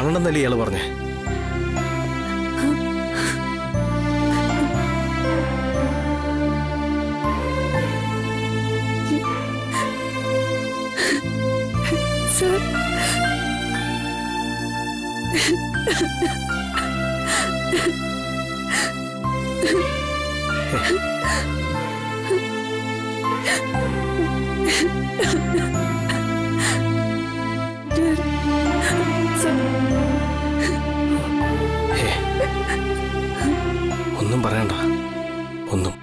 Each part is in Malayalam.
കാണണമെന്നല്ലേ ഇയാള് പറഞ്ഞേ? ഒന്നും പറയണ്ട, ഒന്നും.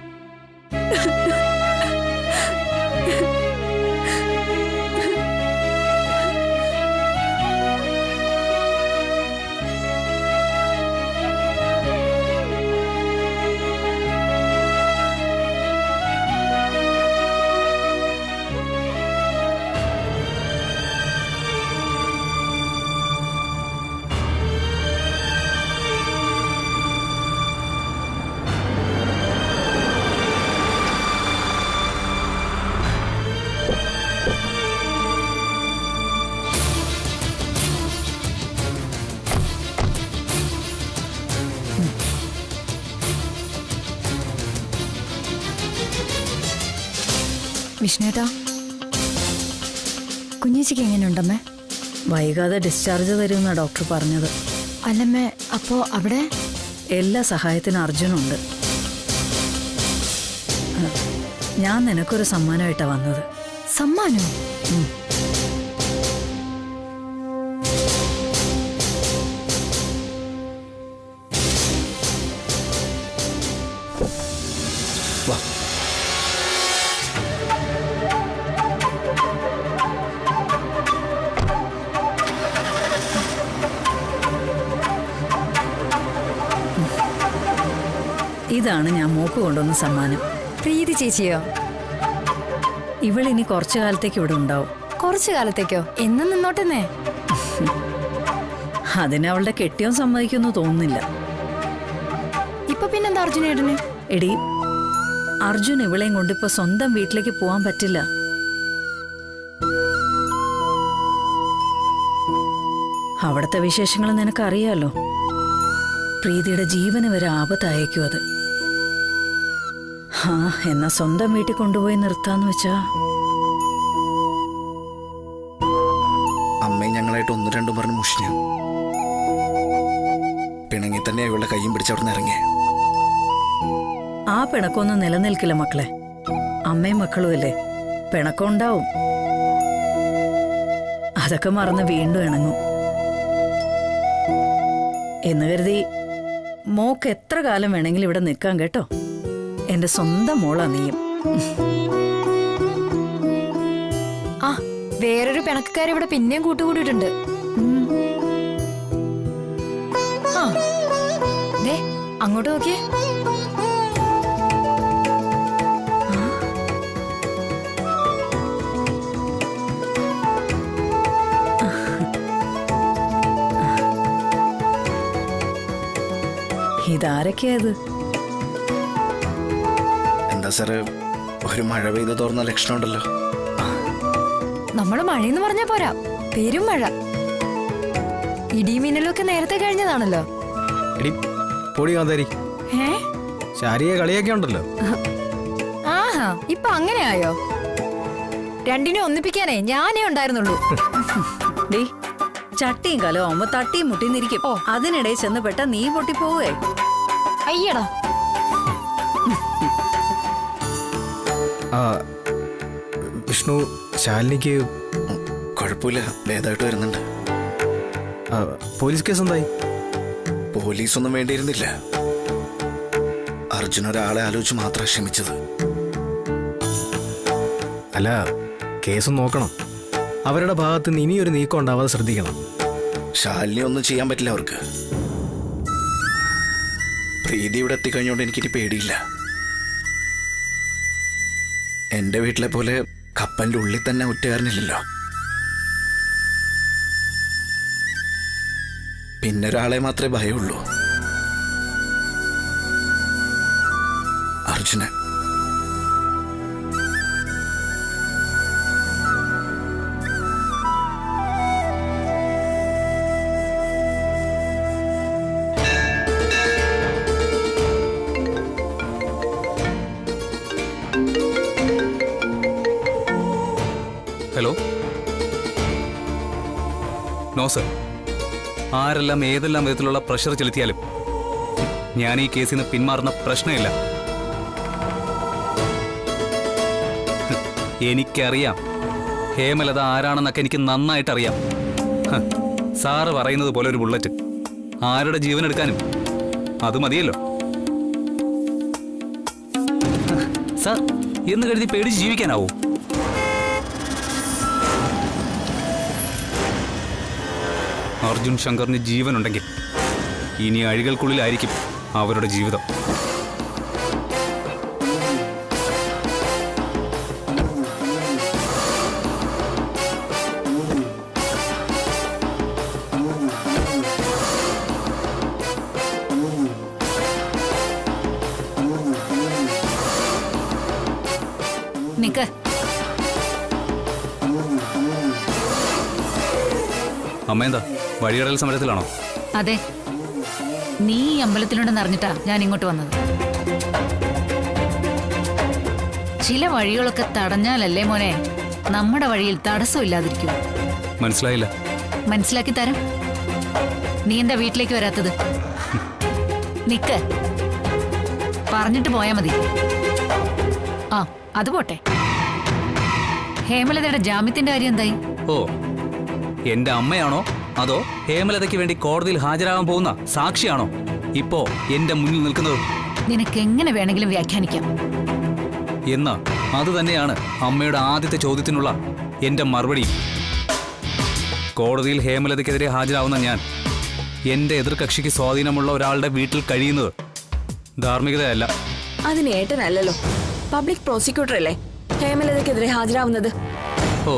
വിഷ്ണുട്ടാ, കുഞ്ഞേച്ചിക്ക് എങ്ങനെയുണ്ടമ്മേ? വൈകാതെ ഡിസ്ചാർജ് തരുമെന്നാ ഡോക്ടർ പറഞ്ഞത്. അല്ലമ്മേ, അപ്പോ അവിടെ എല്ലാ സഹായത്തിനും അർജുനുണ്ട്. ഞാൻ നിനക്കൊരു സമ്മാനമായിട്ടാ വന്നത്. സമ്മാനോ? ഇതാണ് ഞാൻ മോക്ക് കൊണ്ടുവന്ന സമ്മാനം. പ്രീതി ചേച്ചിയോ? ഇവളിനി കുറച്ചു കാലത്തേക്ക് ഇവിടെ ഉണ്ടാവും. കുറച്ചു കാലത്തേക്കോ? എന്നും നിന്നോട്ടെന്നേ. അതിനവളുടെ കെട്ടിയോൻ സമ്മതിക്കുമെന്ന് തോന്നുന്നില്ല. ഇപ്പൊ പിന്നെന്താ അർജുനേട്ടന്? എടി, അർജുൻ ഇവളെയും കൊണ്ടിപ്പോ സ്വന്തം വീട്ടിലേക്ക് പോവാൻ പറ്റില്ല. അവിടുത്തെ വിശേഷങ്ങൾ നിനക്കറിയാലോ. പ്രീതിയുടെ ജീവന് വരെ ആപത്തായേക്കും അത്. എന്നാ സ്വന്തം വീട്ടിൽ കൊണ്ടുപോയി നിർത്താന്ന് വെച്ചാ. അമ്മയും ഞങ്ങളായിട്ട് ഒന്ന് രണ്ടും പറഞ്ഞ് മുഷിഞ്ഞു. പിണങ്ങി തന്നെ ഇവളുടെ കയ്യും പിടിച്ച് അവിടെ നിന്ന് ഇറങ്ങിയ. ആ പിണക്കൊന്നും നിലനിൽക്കില്ല മക്കളെ. അമ്മയും മക്കളും അല്ലേ, പിണക്കം ഉണ്ടാവും. അതൊക്കെ മറന്ന് വീണ്ടും ഇണങ്ങും എന്ന് കരുതി മോക്ക് എത്ര കാലം വേണമെങ്കിലും ഇവിടെ നിൽക്കാൻ കേട്ടോ. എന്റെ സ്വന്തം മോളാ നീയും. ആ, വേറൊരു പിണക്കാർ ഇവിടെ പിന്നെയും കൂട്ടുകൂടിയിട്ടുണ്ട്. ആ, ദേ അങ്ങോട്ട് നോക്കിയേ. ഇതാരൊക്കെയത്? എന്താ സാറ്, ഒരു മഴ പെയ്ത് തോർന്ന ലക്ഷണമുണ്ടല്ലോ. നമ്മള് മഴയെന്ന് പറഞ്ഞാ പോരാ, പെരും മഴ. ഇടിമിന്നലൊക്കെ നേരത്തെ കഴിഞ്ഞതാണല്ലോ. ശാരീരിക കളിയൊക്കെ ഉണ്ടല്ലോ. ആഹാ, ഇപ്പൊ അങ്ങനെ ആയോ? രണ്ടിനെ ഒന്നിപ്പിക്കാനേ ഞാനേ ഉണ്ടായിരുന്നുള്ളൂ. ഡീ, ചട്ടിയും കലോ ആവുമ്പോ തട്ടിയും മുട്ടിന്നിരിക്കും. അതിനിടയിൽ ചെന്ന് പെട്ട നീ പൊട്ടിപ്പോവേ. അയ്യടാ. വിഷ്ണു, ശാലിനിക്ക് കുഴപ്പമില്ല, ഭേദമായിട്ട് വരുന്നുണ്ട്. പോലീസ് കേസ് എന്തായി? പോലീസൊന്നും വേണ്ടിയിരുന്നില്ല. അർജുൻ ഒരാളെ ആലോചിച്ച് മാത്രം ക്ഷമിച്ചത്. അല്ല, കേസ് നോക്കണം. അവരുടെ ഭാഗത്ത് നിന്ന് ഇനിയൊരു നീക്കം ഉണ്ടാവാതെ ശ്രദ്ധിക്കണം. ശാലിനി ഒന്നും ചെയ്യാൻ പറ്റില്ല അവർക്ക്. പ്രീതി ഇവിടെ എത്തിക്കഴിഞ്ഞോണ്ട് എനിക്കിനി പേടിയില്ല. എന്റെ വീട്ടിലെ പോലെ കപ്പലിന്റെ ഉള്ളിൽ തന്നെ ഒറ്റക്കാരനില്ലല്ലോ. പിന്നെ ഒരാളെ മാത്രമേ ഭയമുള്ളൂ, അർജുനൻ. ഹലോ. No sir. ആരെല്ലാം ഏതെല്ലാം വിധത്തിലുള്ള പ്രഷർ ചെലുത്തിയാലും ഞാൻ ഈ കേസിൽ നിന്ന് പിന്മാറുന്ന പ്രശ്നമില്ല. എനിക്കറിയാം ഹേമലത ആരാണെന്നൊക്കെ എനിക്ക് നന്നായിട്ട് അറിയാം. സാറ് പറയുന്നത് പോലെ ഒരു ബുള്ളറ്റ് ആരുടെ ജീവൻ എടുക്കാനും അത് മതിയല്ലോ. സാർ എന്ന് കരുതി പേടിച്ച് ജീവിക്കാനാവൂ? അർജുൻ ശങ്കറിന് ജീവനുണ്ടെങ്കിൽ ഇനി അഴികൾക്കുള്ളിലായിരിക്കും അവരുടെ ജീവിതം. നിക്ക്. അമ്മ എന്താ വഴിയടൽ സമരത്തിലാണോ? അതെ, നീ ഈ അമ്പലത്തിലുണ്ടെന്ന് അറിഞ്ഞിട്ടാ ഞാൻ ഇങ്ങോട്ട് വന്നത്. ചില വഴികളൊക്കെ തടഞ്ഞാലല്ലേ മോനെ നമ്മുടെ വഴിയിൽ തടസ്സമില്ലാതിരിക്കും. മനസ്സിലായില്ല. മനസ്സിലാക്കി തരാം. നീ എന്താ വീട്ടിലേക്ക് വരാത്തത്? നിക്ക്, പറഞ്ഞിട്ട് പോയാ മതി. ആ അത് പോട്ടെ, ഹേമലതയുടെ ജാമ്യത്തിന്റെ കാര്യം എന്തായി? ഓ, എന്റെ അമ്മയാണോ അതോ ഹേമലതയ്ക്ക് വേണ്ടി കോടതിയിൽ ഹാജരാകാൻ പോകുന്ന സാക്ഷിയാണോ ഇപ്പോ എന്റെ മുന്നിൽ നിൽക്കുന്നത്? നിനക്ക് എങ്ങനെ വേണമെങ്കിലും വ്യാഖ്യാനിക്കാം. എന്നാ അത് തന്നെയാണ് അമ്മയുടെ ആദ്യത്തെ ചോദ്യത്തിനുള്ള എന്റെ മറുപടി. കോടതിയിൽ ഹേമലതയ്ക്കെതിരെ ഹാജരാവുന്ന ഞാൻ എന്റെ എതിർകക്ഷിക്ക് സ്വാധീനമുള്ള ഒരാളുടെ വീട്ടിൽ കഴിയുന്നത് ധാർമ്മികതയല്ല. അതിന് ഏട്ടനല്ലല്ലോ, പബ്ലിക് പ്രോസിക്യൂട്ടർ അല്ലേ ഹേമലതയ്ക്കെതിരെ ഹാജരാവുന്നത്. ഓ,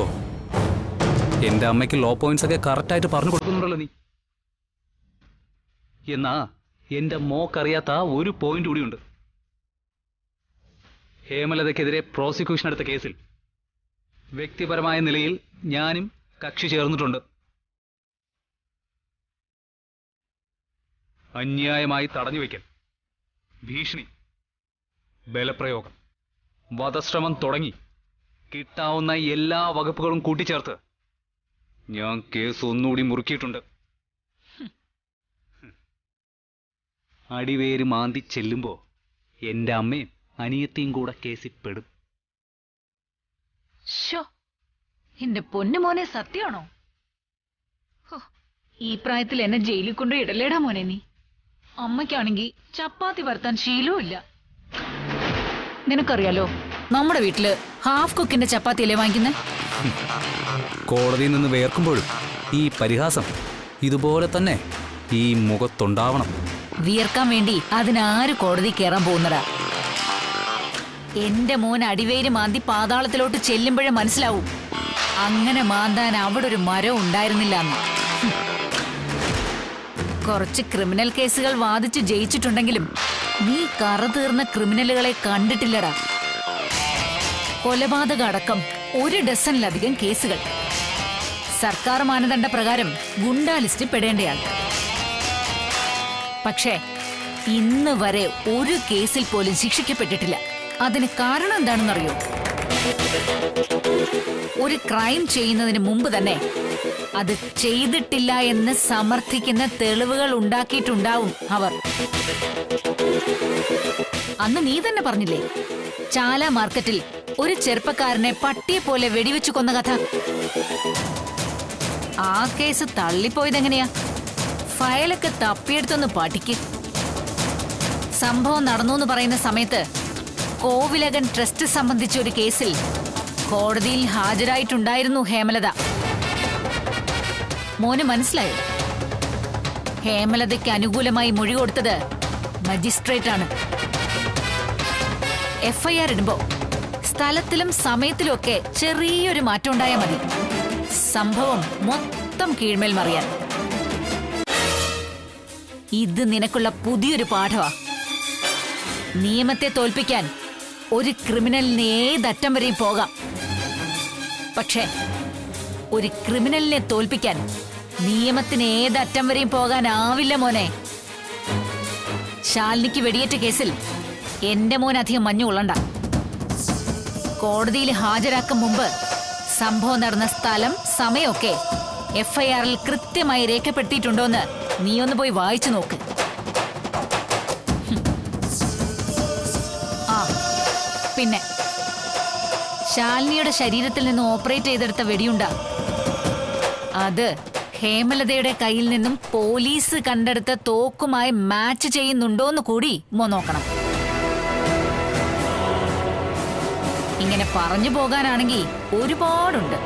എന്റെ അമ്മയ്ക്ക് ലോ പോയിന്റ്സ് ഒക്കെ കറക്റ്റായിട്ട് പറഞ്ഞു കൊടുക്കുന്നുണ്ടല്ലോ നീ. എന്നാ എന്റെ മോക്കറിയാത്ത ഒരു പോയിന്റ് കൂടിയുണ്ട്. ഹേമലതയ്ക്കെതിരെ പ്രോസിക്യൂഷൻ എടുത്ത കേസിൽ വ്യക്തിപരമായ നിലയിൽ ഞാനും കക്ഷി ചേർന്നിട്ടുണ്ട്. അന്യായമായി തടഞ്ഞുവെക്കൽ, ഭീഷണി, ബലപ്രയോഗം, വധശ്രമം തുടങ്ങി കിട്ടാവുന്ന എല്ലാ വകുപ്പുകളും കൂട്ടിച്ചേർത്ത് ഞാൻ കേസ് ഒന്നുകൂടി മുറുക്കിയിട്ടുണ്ട്. അടിവേര് മാന്തി ചെല്ലുമ്പോ എന്റെ അമ്മയും അനിയത്തിയും കൂടെ കേസിൽ പെടും. എന്റെ പൊന്നു മോനെ, സത്യമാണോ? ഈ പ്രായത്തിൽ എന്നെ ജയിലിൽ കൊണ്ട് ഇടലേടാ മോനെ നീ. അമ്മയ്ക്കാണെങ്കിൽ ചപ്പാത്തി വറുത്താൻ ശീലവും ഇല്ല. നിനക്കറിയാലോ നമ്മുടെ വീട്ടില് ഹാഫ് കുക്കിന്റെ ചപ്പാത്തി അല്ലേ വാങ്ങിക്കുന്നേ? കോടതിയിൽ നിന്ന് വേർക്കുമ്പോഴും ഈ പരിഹാസം ഇതുപോലെ തന്നെ ഈ മുഖത്തുണ്ടാവണം. വിയർക്കാൻ വേണ്ടി അതിനാര് കോടതി കയറാൻ പോകുന്നടാ? എന്റെ മോൻ അടിവേര് മാന്തി പാതാളത്തിലോട്ട് ചെല്ലുമ്പോഴേ മനസ്സിലാവും അങ്ങനെ മാന്താൻ അവിടെ ഒരു മരം ഉണ്ടായിരുന്നില്ല എന്ന്. കുറച്ച് ക്രിമിനൽ കേസുകൾ വാദിച്ച് ജയിച്ചിട്ടുണ്ടെങ്കിലും നീ കറ തീർന്ന ക്രിമിനലുകളെ കണ്ടിട്ടില്ലടാ. കൊലപാതക അടക്കം 1 ഡസനിലധികം കേസുകൾ. സർക്കാർ മാനദണ്ഡ പ്രകാരം ഗുണ്ടാ ലിസ്റ്റിൽ പെടേണ്ടയാൾ. പക്ഷേ ഇന്ന് വരെ ഒരു കേസിൽ പോലും ശിക്ഷിക്കപ്പെട്ടിട്ടില്ല. അതിന് കാരണം എന്താണെന്നറിയോ? ഒരു ക്രൈം ചെയ്യുന്നതിന് മുമ്പ് തന്നെ അത് ചെയ്തിട്ടില്ല എന്ന് സമർത്ഥിക്കുന്ന തെളിവുകൾ ഉണ്ടാക്കിയിട്ടുണ്ടാവും അവർ. അന്ന് നീ തന്നെ പറഞ്ഞില്ലേ ചാല മാർക്കറ്റിൽ ഒരു ചെറുപ്പക്കാരനെ പട്ടിയെ പോലെ വെടിവെച്ചു കൊന്ന കഥ? ആ കേസ് തള്ളിപ്പോയതെങ്ങനെയാ? ഫയലൊക്കെ തപ്പിയെടുത്തൊന്ന് പഠിക്ക്. സംഭവം നടന്നു എന്ന് പറയുന്ന സമയത്ത് കോവിലകൻ ട്രസ്റ്റ് സംബന്ധിച്ച ഒരു കേസിൽ കോടതിയിൽ ഹാജരായിട്ടുണ്ടായിരുന്നു ഹേമലത. മോന് മനസ്സിലായോ? ഹേമലതയ്ക്ക് അനുകൂലമായി മൊഴി കൊടുത്തത് മജിസ്ട്രേറ്റ് ആണ്. FIR ഇടുമ്പോ സ്ഥലത്തിലും സമയത്തിലും ഒക്കെ ചെറിയൊരു മാറ്റം ഉണ്ടായാൽ മതി സംഭവം മൊത്തം കീഴ്മേൽ മറിയാൻ. ഇത് നിനക്കുള്ള പുതിയൊരു പാഠമാ. നിയമത്തെ തോൽപ്പിക്കാൻ ഒരു ക്രിമിനലിന് ഏതറ്റം വരെയും പോകാം. പക്ഷേ ഒരു ക്രിമിനലിനെ തോൽപ്പിക്കാൻ നിയമത്തിന് ഏതറ്റം വരെയും പോകാനാവില്ല മോനെ. ശാലിനിക്ക് വെടിയേറ്റ കേസിൽ എന്റെ മോൻ അധികം മഞ്ഞു കൊള്ളണ്ട. കോടതിയിൽ ഹാജരാക്കും മുമ്പ് സംഭവം നടന്ന സ്ഥലം സമയമൊക്കെ FIR-ൽ കൃത്യമായി രേഖപ്പെടുത്തിയിട്ടുണ്ടോന്ന് നീ ഒന്ന് പോയി വായിച്ചു നോക്ക്. ആ പിന്നെ ശാലിനിയുടെ ശരീരത്തിൽ നിന്ന് ഓപ്പറേറ്റ് ചെയ്തെടുത്ത വെടിയുണ്ട അത് ഹേമലതയുടെ കയ്യിൽ നിന്നും പോലീസ് കണ്ടെടുത്ത തോക്കുമായി മാച്ച് ചെയ്യുന്നുണ്ടോന്ന് കൂടി നോക്കണം. ഇങ്ങനെ പറഞ്ഞു പോകാനാണെങ്കിൽ ഒരുപാടുണ്ട്.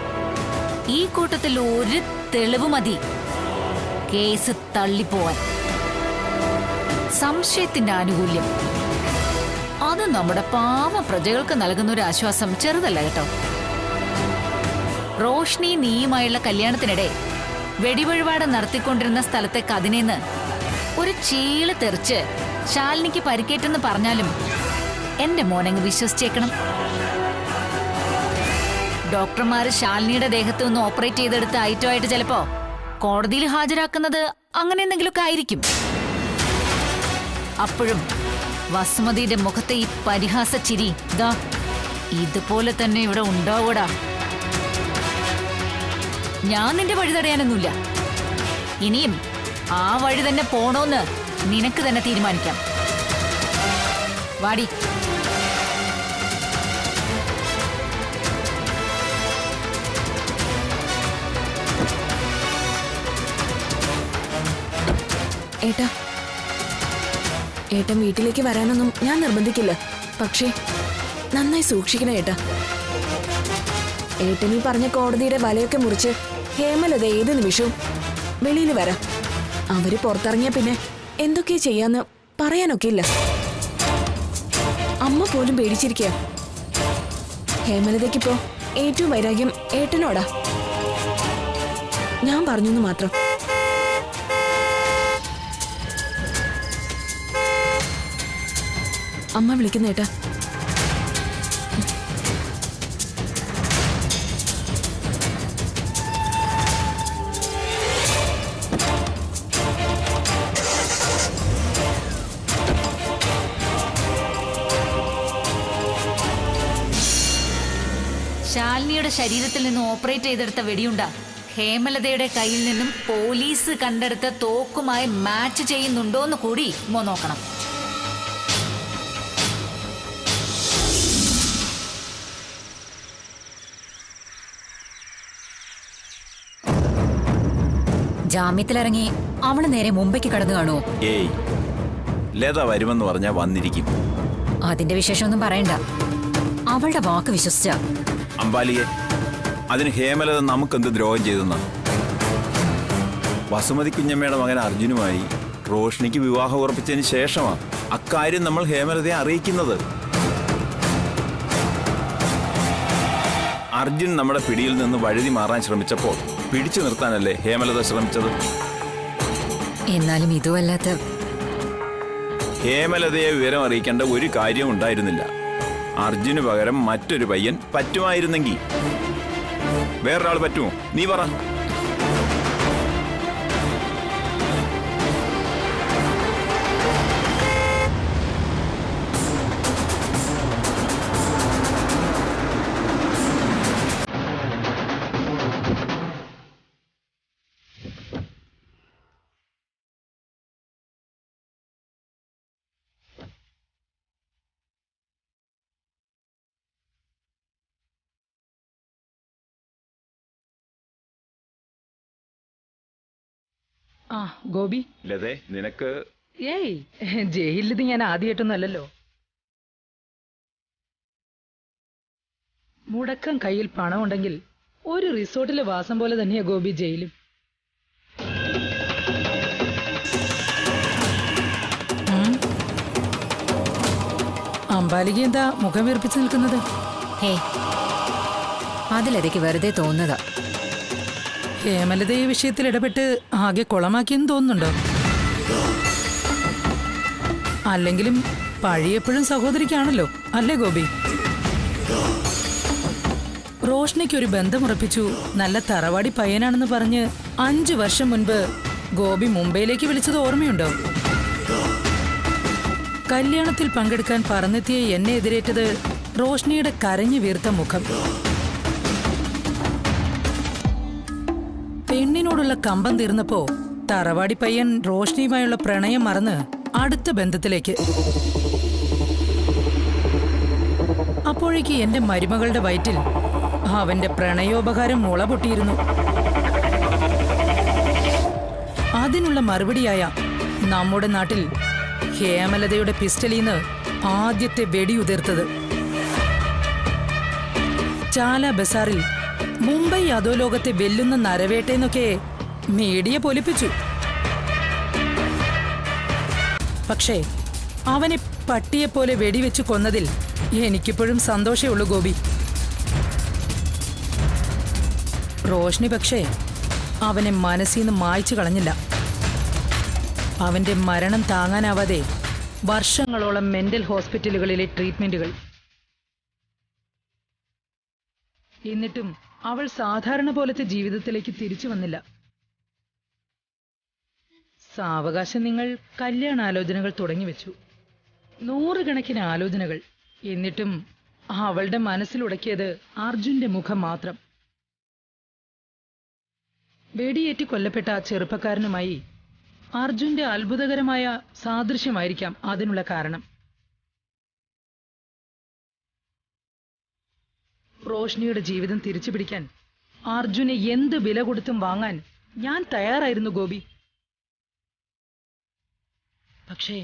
ഈ കൂട്ടത്തിൽ ഒരു തെളിവ് മതി കേസ് തള്ളിപ്പോവാൻ. സംശയത്തിന്റെ ആനുകൂല്യം അത് നമ്മുടെ പാവ പ്രജകൾക്ക് നൽകുന്ന ഒരു ആശ്വാസം ചെറുതല്ല കേട്ടോ. റോഷ്നി നീയുമായുള്ള കല്യാണത്തിനിടെ വെടിവഴിപാട് നടത്തിക്കൊണ്ടിരുന്ന സ്ഥലത്തെ കതിനേന്ന് ഒരു ചീള് തെറിച്ച് ശാലിനിക്ക് പരിക്കേറ്റെന്ന് പറഞ്ഞാലും എന്റെ മോനങ്ങ് വിശ്വസിച്ചേക്കണം. ഡോക്ടർമാര് ശാലിനിയുടെ ദേഹത്ത് നിന്ന് ഓപ്പറേറ്റ് ചെയ്തെടുത്ത ഐറ്റമായിട്ട് ചിലപ്പോ കോടതിയിൽ ഹാജരാക്കുന്നത് അങ്ങനെ എന്തെങ്കിലുമൊക്കെ ആയിരിക്കും. അപ്പോഴും വസുമതിയുടെ മുഖത്തെ ഈ പരിഹാസ ചിരി ദാ ഇതുപോലെ തന്നെ ഇവിടെ ഉണ്ടാവൂടാ. ഞാൻ നിന്റെ വഴി തടയാനൊന്നുമില്ല. ഇനിയും ആ വഴി തന്നെ പോണോന്ന് നിനക്ക് തന്നെ തീരുമാനിക്കാം. വാടി. ഏട്ടാ, ഏട്ടൻ വീട്ടിലേക്ക് വരാനൊന്നും ഞാൻ നിർബന്ധിക്കില്ല. പക്ഷേ നന്നായി സൂക്ഷിക്കണം ഏട്ടാ. ഏട്ടനീ പറഞ്ഞ കോടതിയുടെ വലയൊക്കെ മുറിച്ച് ഹേമലത ഏത് നിമിഷവും വെളിയിൽ വരാം. അവര് പുറത്തിറങ്ങിയ പിന്നെ എന്തൊക്കെ ചെയ്യാന്ന് പറയാനൊക്കെ ഇല്ല. അമ്മ പോലും പേടിച്ചിരിക്കുക. ഹേമലതയ്ക്കിപ്പോ ഏറ്റവും വൈരാഗ്യം ഏട്ടനോടാ. ഞാൻ പറഞ്ഞെന്ന് മാത്രം. അമ്മ വിളിക്കുന്നേട്ടാ. ശാലിനിയുടെ ശരീരത്തിൽ നിന്ന് ഓപ്പറേറ്റ് ചെയ്തെടുത്ത വെടിയുണ്ട ഹേമലതയുടെ കയ്യിൽ നിന്നും പോലീസ് കണ്ടെടുത്ത തോക്കുമായി മാച്ച് ചെയ്യുന്നുണ്ടോന്ന് കൂടി നോക്കണം. ജാമ്യത്തിലിറങ്ങി അവള് നേരെ മുംബൈക്ക് കടന്നു കാണുമോ? ഏയ്, ലത വരുമെന്ന് പറഞ്ഞാ വന്നിരിക്കും. അതിന്റെ വിശേഷമൊന്നും പറയണ്ട. അവളുടെ വാക്ക് വിശ്വസിച്ച അമ്പാലിയെ, അതിന് ഹേമലത നമുക്കെന്ത് ദ്രോഹം ചെയ്തെന്ന? വസുമതി കുഞ്ഞമ്മയുടെ മകൻ അർജുനുമായി റോഷ്നിക്ക് വിവാഹം ഉറപ്പിച്ചതിന് ശേഷമാണ് അക്കാര്യം നമ്മൾ ഹേമലതയെ അറിയിക്കുന്നത്. അർജുൻ നമ്മുടെ പിടിയിൽ നിന്ന് വഴുതി മാറാൻ ശ്രമിച്ചപ്പോൾ പിടിച്ചു നിർത്താനല്ലേ ഹേമലത ശ്രമിച്ചത്? എന്നാലും ഇതുമല്ലാത്ത ഹേമലതയെ വിവരം അറിയിക്കേണ്ട ഒരു കാര്യവും ഉണ്ടായിരുന്നില്ല. അർജുന് പകരം മറ്റൊരു പയ്യൻ പറ്റുമായിരുന്നെങ്കിൽ. വേറൊരാൾ പറ്റുമോ? നീ പറ. ആ ഗോപി, ലതേ, നിനക്ക് ഏയ് ജയിലിത് ഞാൻ ആദ്യമായിട്ടൊന്നല്ലോ. മുടക്കം കയ്യിൽ പണമുണ്ടെങ്കിൽ ഒരു റിസോർട്ടിലെ വാസം പോലെ തന്നെയാ ഗോപി ജയിലും. അമ്പാലിക എന്താ മുഖം വീർപ്പിച്ചു നിൽക്കുന്നത്? ഹേ, അതിലതയ്ക്ക് വെറുതെ തോന്നുന്നതാ. ഹേമലത ഈ വിഷയത്തിൽ ഇടപെട്ട് ആകെ കുളമാക്കിയെന്ന് തോന്നുന്നുണ്ടോ? അല്ലെങ്കിലും പഴിയെപ്പോഴും സഹോദരിക്കാണല്ലോ, അല്ലേ ഗോപി? റോഷ്നിക്കൊരു ബന്ധമുറപ്പിച്ചു, നല്ല തറവാടി പയ്യനാണെന്ന് പറഞ്ഞ് 5 വർഷം മുൻപ് ഗോപി മുംബൈയിലേക്ക് വിളിച്ചത് ഓർമ്മയുണ്ടോ? കല്യാണത്തിൽ പങ്കെടുക്കാൻ പറന്നെത്തിയ എന്നെ എതിരേറ്റത് റോഷ്നിയുടെ കരഞ്ഞു വീർത്ത മുഖം. പെണ്ണിനോടുള്ള കമ്പം തീർന്നപ്പോ തറവാടി പയ്യൻ റോഷ്നിയുമായുള്ള പ്രണയം മറന്ന് അടുത്ത ബന്ധത്തിലേക്ക്. അപ്പോഴേക്ക് എന്റെ മരുമകളുടെ വയറ്റിൽ അവന്റെ പ്രണയോപകാരം മുള പൊട്ടിയിരുന്നു. അതിനുള്ള മറുപടിയായ നമ്മുടെ നാട്ടിൽ ഹേമലതയുടെ പിസ്റ്റലീന്ന് ആദ്യത്തെ വെടിയുതിർത്തത്. ചാല ബസാറിൽ മുംബൈ അധോലോകത്തെ വെല്ലുന്ന നരവേട്ടയെന്നൊക്കെ മീഡിയ പൊലിപ്പിച്ചു. പക്ഷേ അവനെ പട്ടിയെപ്പോലെ വെടിവെച്ച് കൊന്നതിൽ എനിക്കിപ്പോഴും സന്തോഷമേ ഉള്ളൂ ഗോപി. റോഷ്നി പക്ഷേ അവനെ മനസ്സിന്ന് മായ്ച്ചു കളഞ്ഞില്ല. അവന്റെ മരണം താങ്ങാനാവാതെ വർഷങ്ങളോളം മെന്റൽ ഹോസ്പിറ്റലുകളിലെ ട്രീറ്റ്മെന്റുകൾ. എന്നിട്ടും അവൾ സാധാരണ പോലത്തെ ജീവിതത്തിലേക്ക് തിരിച്ചു വന്നില്ല. സാവകാശം നിങ്ങൾ കല്യാണാലോചനകൾ തുടങ്ങിവെച്ചു. 100 കണക്കിന് ആലോചനകൾ. എന്നിട്ടും അവളുടെ മനസ്സിലുടക്കിയത് അർജുന്റെ മുഖം മാത്രം. വെടിയേറ്റ് കൊല്ലപ്പെട്ട ആ ചെറുപ്പക്കാരനുമായി അർജുന്റെ അത്ഭുതകരമായ സാദൃശ്യമായിരിക്കാം അതിനുള്ള കാരണം. റോഷ്നിയുടെ ജീവിതം തിരിച്ചുപിടിക്കാൻ അർജുനെ എന്ത് വില കൊടുത്തും വാങ്ങാൻ ഞാൻ തയ്യാറായിരുന്നു ഗോപി. പക്ഷേ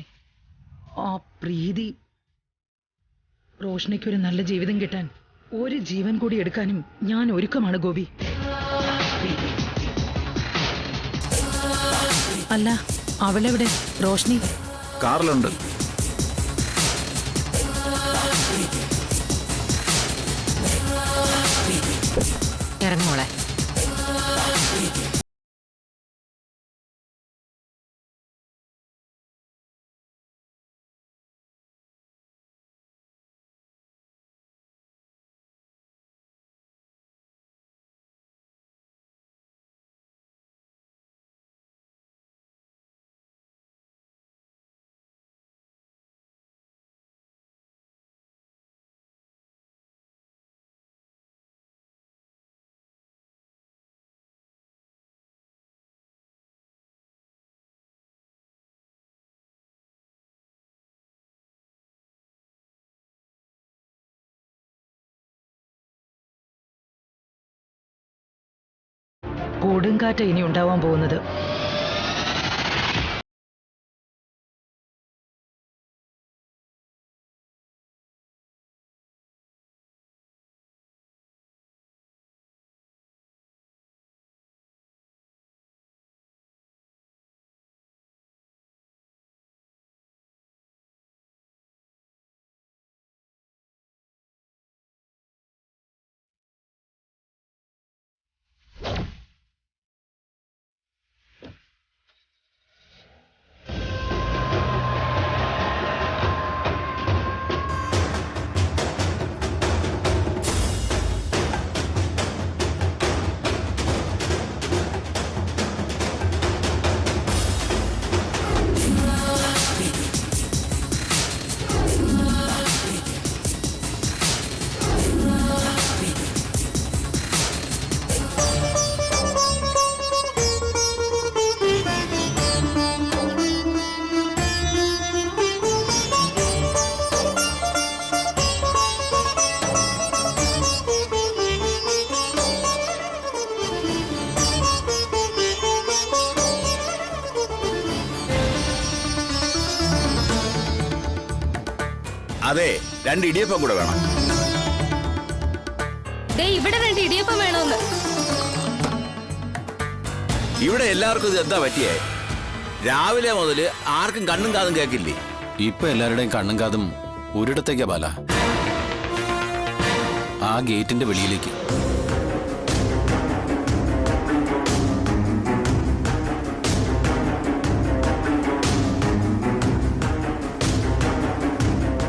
ആ പ്രീതി, റോഷ്നിക്കൊരു നല്ല ജീവിതം കിട്ടാൻ ഒരു ജീവൻ കൂടി എടുക്കാനും ഞാൻ ഒരുക്കമാണ് ഗോപി. അല്ല, അവളെവിടെ റോഷ്നി? കാറിലുണ്ട്. ഇറങ്ങോളെ. കൊടുങ്കാറ്റ് ഇനി ഉണ്ടാവാൻ പോകുന്നത്. അതെ, 2 ഇടിയപ്പം കൂടെ വേണം. ഇവിടെ 2 ഇടിയപ്പം വേണമെന്ന്. ഇവിടെ എല്ലാവർക്കും ഇത് എന്താ പറ്റിയേ? രാവിലെ മുതല് ആർക്കും കണ്ണും കാതും കേൾക്കില്ലേ? ഇപ്പൊ എല്ലാവരുടെയും കണ്ണും കാതും ഒരിടത്തേക്കാ ബാല. ആ ഗേറ്റിന്റെ വെളിയിലേക്ക്.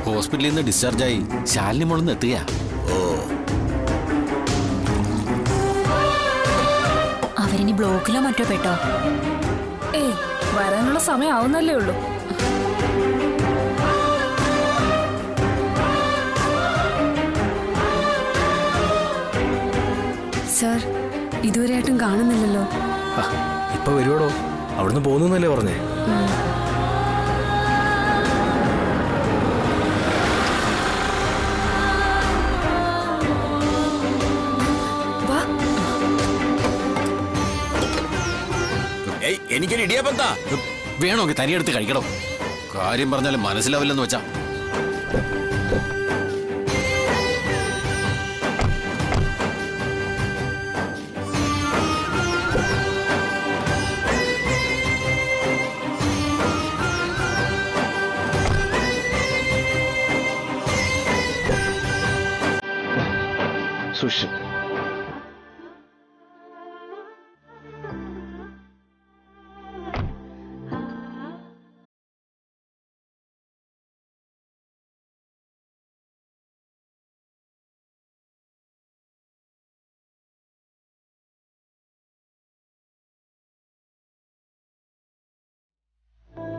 ഹോസ്പിറ്റലിൽ നിന്ന് ഡിസ്ചാർജായി ശാലിനി മോളിന്ന് എത്തുക. ഓ, അവരിനി ബ്ലോക്കിലോ മറ്റോ പെട്ടോ? ഏയ്, വരാനുള്ള സമയം ആവുന്നല്ലേ ഉള്ളൂ. സർ, ഇതുവരെയായിട്ടും കാണുന്നില്ലല്ലോ. ആ, ഇപ്പൊ വരുവോടോ? അവിടുന്ന് പോകുന്നല്ലേ പറഞ്ഞേ? എനിക്കൊരു ഇടിയപ്പന്താ വേണമെങ്കിൽ തനിയെടുത്ത് കഴിക്കണം. കാര്യം പറഞ്ഞാലും മനസ്സിലാവില്ലെന്ന് വെച്ചാ